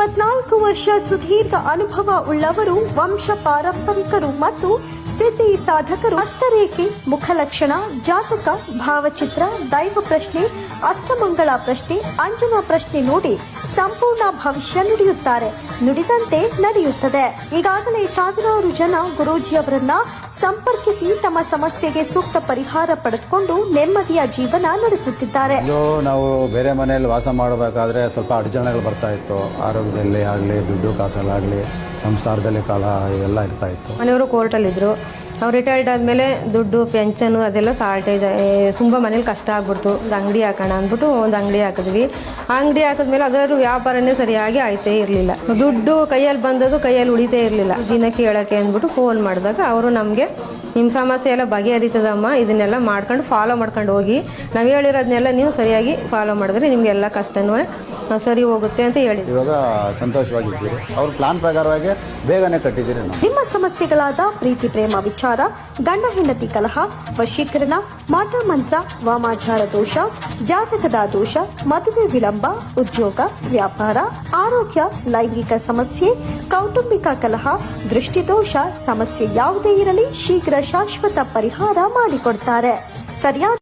24 ವರ್ಷ ಸುದೀರ್ಘ ಅನುಭವ ಉಳ್ಳವರು, ವಂಶ ಪಾರಂಪರಿಕರು ಮತ್ತು ಸಿದ್ಧಿ ಸಾಧಕರು ಹಸ್ತರೇಖೆ, ಮುಖಲಕ್ಷಣ, ಜಾತಕ, ಭಾವಚಿತ್ರ, ದೈವ ಪ್ರಶ್ನೆ, ಅಷ್ಟಮಂಗಳ ಪ್ರಶ್ನೆ, ಅಂಜನಾ ಪ್ರಶ್ನೆ ನೋಡಿ ಸಂಪೂರ್ಣ ಭವಿಷ್ಯ ನುಡಿದಂತೆ ನಡೆಯುತ್ತದೆ. ಈಗಾಗಲೇ ಸಾವಿರಾರು ಜನ ಗುರೂಜಿಯವರನ್ನ ಸಂಪರ್ಕಿಸಿ ತಮ್ಮ ಸಮಸ್ಯೆಗೆ ಸೂಕ್ತ ಪರಿಹಾರ ಪಡೆದುಕೊಂಡು ನೆಮ್ಮದಿಯ ಜೀವನ ನಡೆಸುತ್ತಿದ್ದಾರೆ. ನಾವು ಬೇರೆ ಮನೆಯಲ್ಲಿ ವಾಸ ಮಾಡಬೇಕಾದ್ರೆ ಸ್ವಲ್ಪ ಅಡಚಣೆಗಳು ಬರ್ತಾ ಇತ್ತು. ಆರೋಗ್ಯದಲ್ಲಿ ಆಗಲಿ, ದುಡ್ಡು ಕಾಸಲ್ಲಾಗಲಿ, ಸಂಸಾರದಲ್ಲಿ ಕಾಲ ಎಲ್ಲ ಇರ್ತಾ ಇತ್ತು. ಮನೆಯವರು ಕೋರ್ಟಲ್ಲಿದ್ದರು. ಅವ್ರು ರಿಟೈರ್ಡ್ ಆದಮೇಲೆ ದುಡ್ಡು ಪೆನ್ಷನು ಅದೆಲ್ಲ ಶಾರ್ಟೇಜ್, ತುಂಬ ಮನೇಲಿ ಕಷ್ಟ ಆಗ್ಬಿಡ್ತು. ಒಂದು ಅಂಗಡಿ ಹಾಕೋಣ ಅಂದ್ಬಿಟ್ಟು ಒಂದು ಅಂಗಡಿ ಹಾಕಿದ್ವಿ. ಆ ಅಂಗಡಿ ಹಾಕಿದ್ಮೇಲೆ ಅದರ ವ್ಯಾಪಾರನೇ ಸರಿಯಾಗಿ ಆಯ್ತೇ ಇರಲಿಲ್ಲ. ದುಡ್ಡು ಕೈಯಲ್ಲಿ ಬಂದದ್ದು ಕೈಯಲ್ಲಿ ಉಳಿತೇ ಇರಲಿಲ್ಲ. ದಿನಕ್ಕೆ ಹೇಳೋಕ್ಕೆ ಅಂದ್ಬಿಟ್ಟು ಫೋನ್ ಮಾಡಿದಾಗ ಅವರು ನಮಗೆ ನಿಮ್ಮ ಸಮಸ್ಯೆ ಎಲ್ಲ ಬಗೆಹರಿತದಮ್ಮ, ಇದನ್ನೆಲ್ಲ ಮಾಡ್ಕೊಂಡು ಫಾಲೋ ಮಾಡ್ಕೊಂಡು ಹೋಗಿ, ನಾವು ಹೇಳಿರೋದನ್ನೆಲ್ಲ ನೀವು ಸರಿಯಾಗಿ ಫಾಲೋ ಮಾಡಿದ್ರೆ ನಿಮಗೆಲ್ಲ ಕಷ್ಟನೂ ಸರಿ ಹೋಗುತ್ತೆ ಅಂತ ಹೇಳಿದ್ರು. ಇವಾಗ ಸಂತೋಷವಾಗಿದ್ದೀರಿ. ಅವ್ರ ಪ್ಲಾನ್ ಪ್ರಕಾರವಾಗಿ ಬೇಗನೆ ಕಟ್ಟಿದ್ದೀರಿ. ನಿಮ್ಮ ಸಮಸ್ಯೆಗಳಾದ ಪ್ರೀತಿ ಪ್ರೇಮ ವಿಚಾರ, ಗಂಡ ಹೆಂಡತಿ ಕಲಹ, ವಶೀಕರಣ, ಮಾಟ ಮಂತ್ರ, ವಾಮಾಚಾರ ದೋಷ, ಜಾತಕದ ದೋಷ, ಮದುವೆ ವಿಳಂಬ, ಉದ್ಯೋಗ, ವ್ಯಾಪಾರ, ಆರೋಗ್ಯ, ಲೈಂಗಿಕ ಸಮಸ್ಯೆ, ಕೌಟುಂಬಿಕ ಕಲಹ, ದೃಷ್ಟಿದೋಷ ಸಮಸ್ಯೆ ಯಾವುದೇ ಇರಲಿ ಶೀಘ್ರ ಶಾಶ್ವತ ಪರಿಹಾರ ಮಾಡಿಕೊಡ್ತಾರೆ. ಸರಿಯಾದ